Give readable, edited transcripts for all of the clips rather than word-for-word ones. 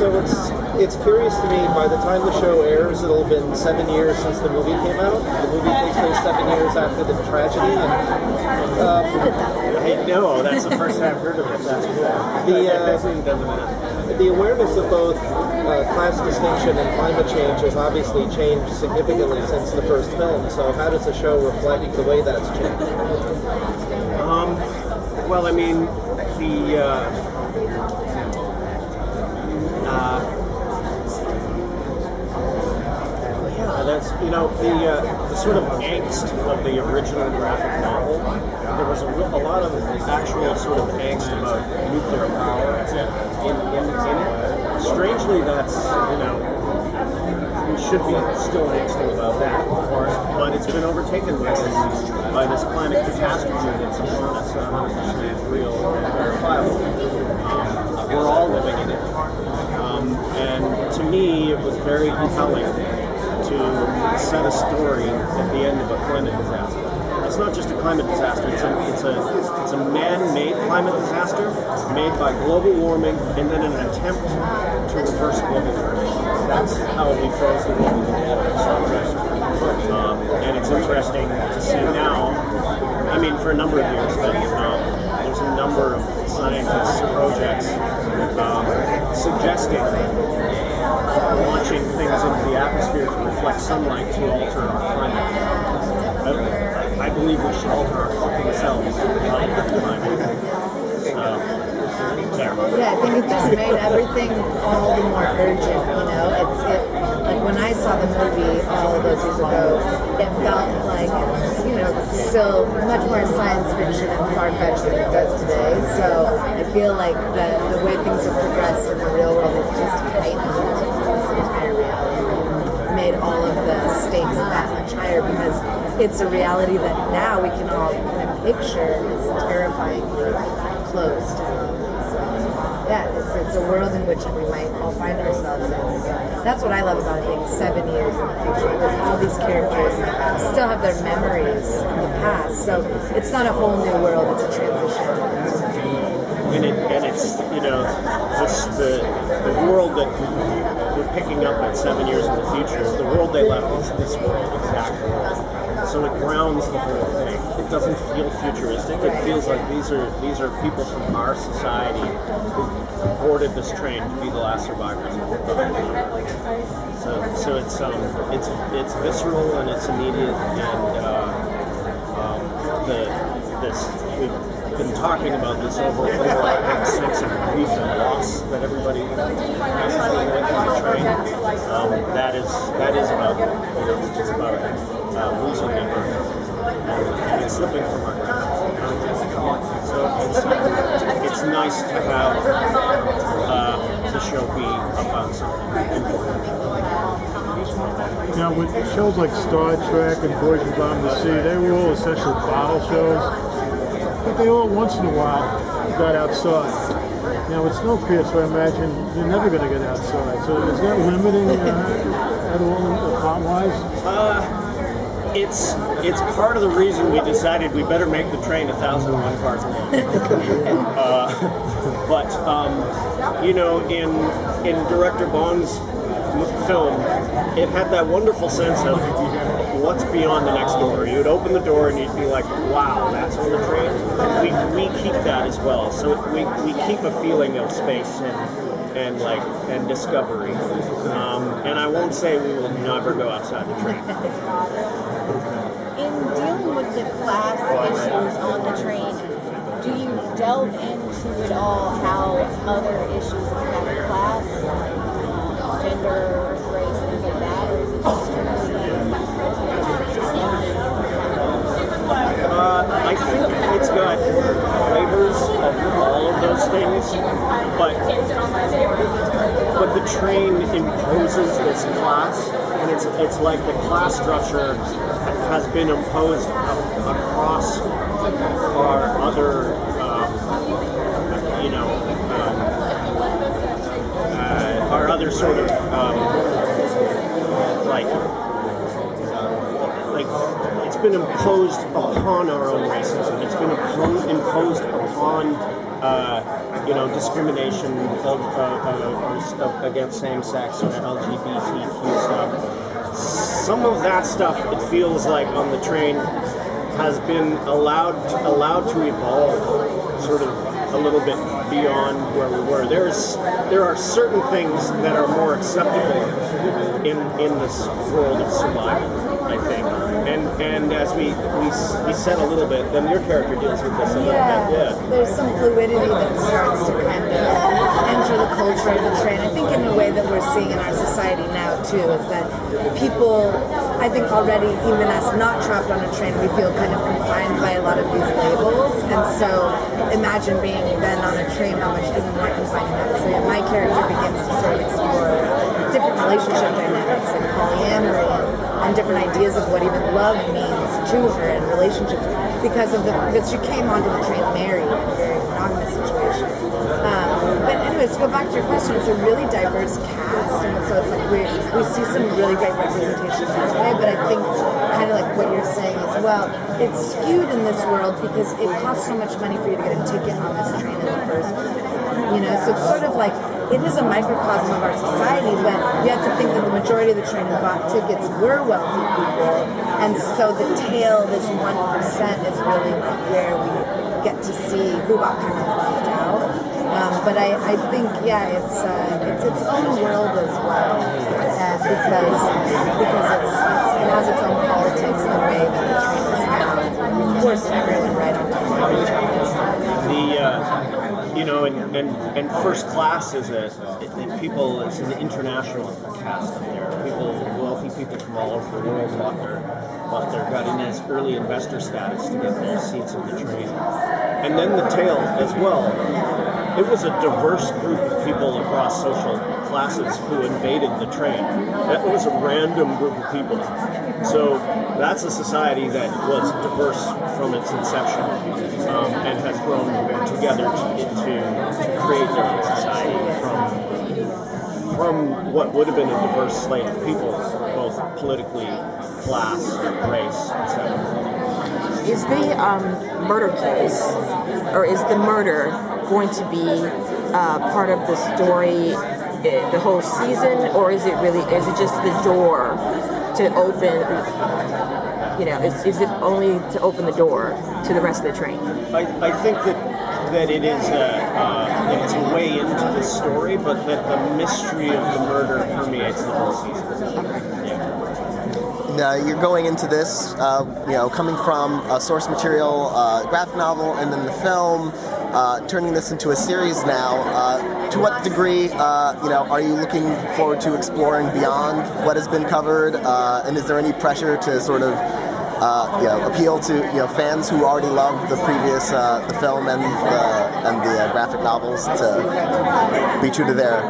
So it's curious to me, by the time the show airs, it'll have been 7 years since the movie came out. The movie takes place 7 years after the tragedy. And, hey, no, that's the first time I've heard of it. That's cool. The awareness of both class distinction and climate change has obviously changed significantly since the first film. So how does the show reflect the way that's changed? Well, I mean, that's, the sort of angst of the original graphic novel. There was a lot of actual sort of angst about nuclear power in it. Strangely, that's, we should be still angsting about that, of course, but it's been overtaken by this climate catastrophe that's upon us. It's real and verifiable. We're all living in it. And to me, it was very compelling to set a story at the end of a climate disaster. It's not just a climate disaster, it's a man-made climate disaster made by global warming and then an attempt to reverse global warming. That's how we froze the world together. And it's interesting to see now, I mean, for a number of years, that there's a number of scientists' projects suggesting launching things into the atmosphere to reflect sunlight to alter our climate. I believe we should alter our fucking selves. Yeah, I think it just made everything all the more urgent, like when I saw the movie all those years ago, it felt like, still much more science fiction and far-fetched than it does today. So I feel like the way things have progressed in the real world has just heightened this entire reality, made all of the stakes that much higher, because it's a reality that now we can all kind of picture is terrifyingly close to home. Yeah, it's a world in which we might all find ourselves in. So that's what I love about it being 7 years in the future, because all these characters still have their memories of the past. So it's not a whole new world, it's a transition. And it's, the world that we're picking up at 7 years in the future, the world they left is this world, exact world. So it grounds the whole thing. It doesn't feel futuristic. It feels like these are people from our society who boarded this train to be the last survivors. So it's visceral and it's immediate, and we've been talking about this over that sense of grief and loss that everybody has dealing with on the train. That is about it's about losing member and it's slipping from our grasp. So it's nice to have the show be about something important. Now, with shows like Star Trek and Voyage Beyond the Sea, they were all essentially bottle shows, but they all once in a while got outside. Now, with Snowpiercer, I imagine you're never going to get outside. So is that limiting at all plot-wise? It's part of the reason we decided we better make the train 1,001 cars long. But in Director Bond's film, it had that wonderful sense of what's beyond the next door. You would open the door and you'd be like, wow, that's on the train. And we keep that as well. So we keep a feeling of space and discovery. And I won't say we will never go outside the train. In dealing with the class issues on the train, do you delve into it all how other issues impact class, gender, race, things like that, or is it just I think it's got flavors of all of those things, but the train imposes this class, and it's like the class structure has been imposed across our other, our other sort of it's been imposed upon our own racism. It's been imposed upon discrimination against same-sex or LGBTQ stuff. Some of that stuff, it feels like on the train, has been allowed to evolve sort of a little bit beyond where we were. There are certain things that are more acceptable in this world of survival, I think. And as we said a little bit, then your character deals with this a little bit. Yeah. There's some fluidity that starts to kind of enter the culture of the train. I think in a way that we're seeing in our society now too, is that people, I think already, even as not trapped on a train, we feel kind of confined by a lot of these labels. And so imagine being then on a train, how much even more confining that is. So my character begins to sort of explore different relationship dynamics and polyamory and different ideas of what even love means to her and relationships because she came onto the train married in a very monogamous situation. But anyways, to go back to your question, it's a really diverse cast, and so it's like we see some really great representation that way, but I think kind of like what you're saying as well, it's skewed in this world because it costs so much money for you to get a ticket on this train in the first place. So it's sort of like, it is a microcosm of our society, but you have to think that the majority of the train who bought tickets were wealthy people, and so the tail, this 1%, is really like where we get to see who got kind of left out. But I think, it's its own world as well, because it has its own politics, the way that the train is now forced everyone right on top of each other. And first class is it's an international cast up there. Wealthy people from all over the world got in as early investor status to get their seats in the train. And then the tail as well. It was a diverse group of people across social classes who invaded the train. That was a random group of people. So that's a society that was diverse from its inception and has grown together to create their own society from what would have been a diverse slate of people, both politically, class, race, etc. Is the murder case, or is the murder going to be part of the story the whole season, or is it just the door to open, is it only to open the door to the rest of the train? I think that it is it's a way into the story, but that the mystery of the murder permeates the whole season. You're going into this, coming from a source material graphic novel and then the film, turning this into a series now. To what degree, are you looking forward to exploring beyond what has been covered? And is there any pressure to sort of, appeal to fans who already love the previous the film and the graphic novels to be true to their?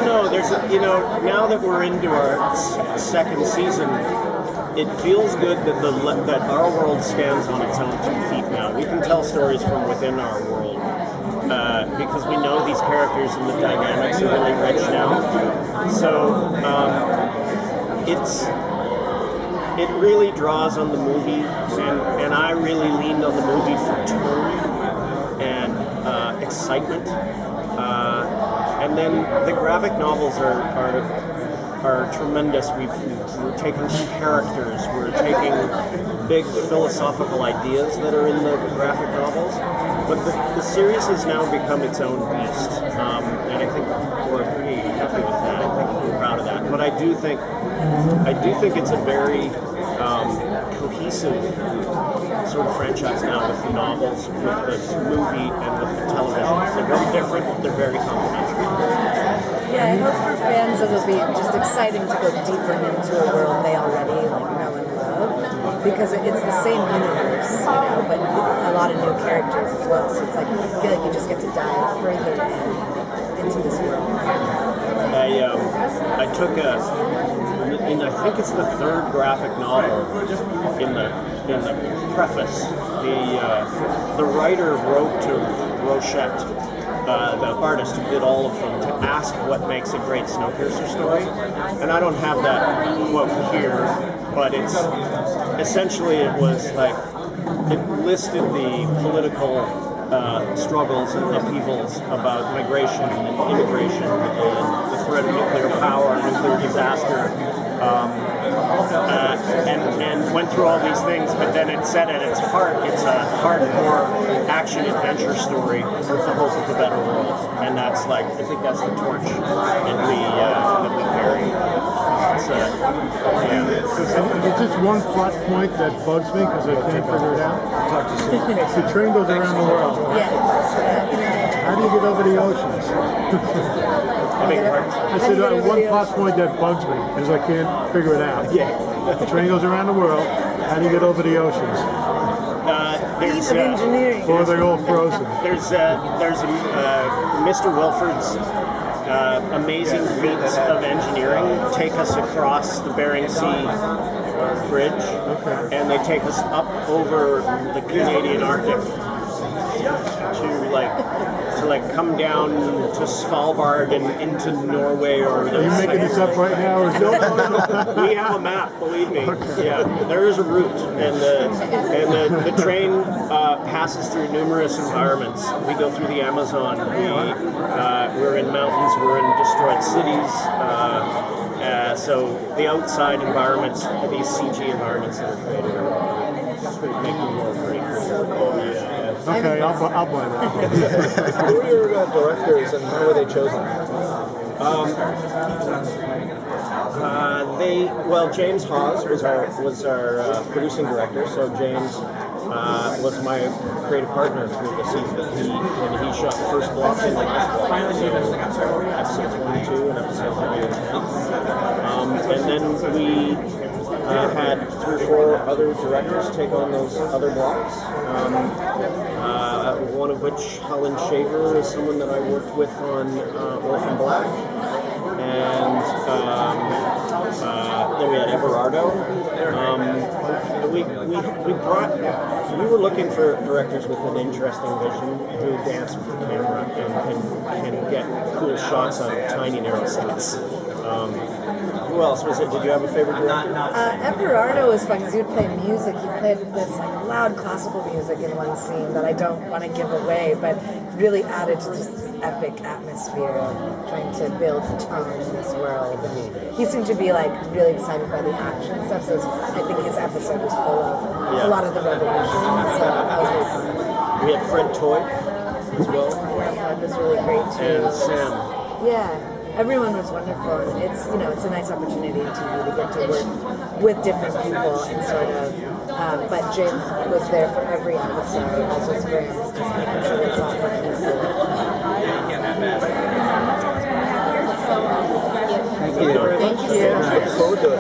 No, there's now that we're into our second season, it feels good that our world stands on its own 2 feet now. We can tell stories from within our world because we know these characters and the dynamics are really rich now. So it really draws on the movie, and I really leaned on the movie for tone and excitement. And then the graphic novels are tremendous. We're taking some characters, we're taking big philosophical ideas that are in the graphic novels, but the series has now become its own beast, and I think we're pretty happy with that. I think we're proud of that. But I do think it's a very cohesive sort of franchise now with the novels, with the movie, and with the television. They're very different, but they're very complementary. Yeah, I hope for fans it'll be just exciting to go deeper into a world they already know and love, because it's the same universe, but a lot of new characters as well. So it's like I feel like you just get to dive further into this world. I took I think it's the third graphic novel in the preface. The writer wrote to Rochette, the artist who did all of them, to ask what makes a great Snowpiercer story. And I don't have that quote here, but it's essentially it was like it listed the political struggles and upheavals about migration and immigration and the threat of nuclear power, nuclear disaster, and went through all these things. But then it said at its heart, it's a hardcore action adventure story with the hope of a better world, and that's like I think that's the torch that we carry. There's just one plot point that bugs me because I can't figure it out. The train goes around the world. Yes. How do you get over the oceans? I said one plot point that bugs me because I can't figure it out. Yeah. The train goes around the world. How do you get over the oceans? Feats of engineering. Or are they all frozen? There's Mr. Wilford's amazing feats of engineering take us across the Bering Sea bridge, and they take us up over the Canadian Arctic to come down to Svalbard and into Norway or. Are you making this up right now? Or No. We have a map, believe me. Yeah, there is a route, and the train passes through numerous environments. We go through the Amazon. We're in mountains. We're in destroyed cities. So the outside environments, these CG environments that are created, make the world pretty cool. Okay, I'll buy that. Who were your directors and how were they chosen? James Hawes was our producing director. So James was my creative partner through the season. He shot the first block and the last block. So episodes 1 and 2 and episodes 3 and 10. And then we had 3 or 4 other directors take on those other blocks. One of which, Helen Shaver, is someone that I worked with on Orphan Black. And then we had Everardo. We were looking for directors with an interesting vision who dance with the camera and can get cool shots out of tiny narrow sets. Who else was it? Did you have a favorite director? Everardo was fun because he would play music. He played this loud classical music in one scene that I don't want to give away, but really added to this epic atmosphere of trying to build tone in this world. And he seemed to be really excited by the action stuff, so I think his episode was full of a lot of the revolutions. So that was really fun. We had Fred Toy as well. Yeah, Fred was really great too. And Sam. Yeah. Everyone was wonderful, and it's a nice opportunity in TV to get to work with different people and sort of. But James was there for every episode, as was Graeme, just making sure it's all cohesive. Thank you. Thank you. Look forward to it.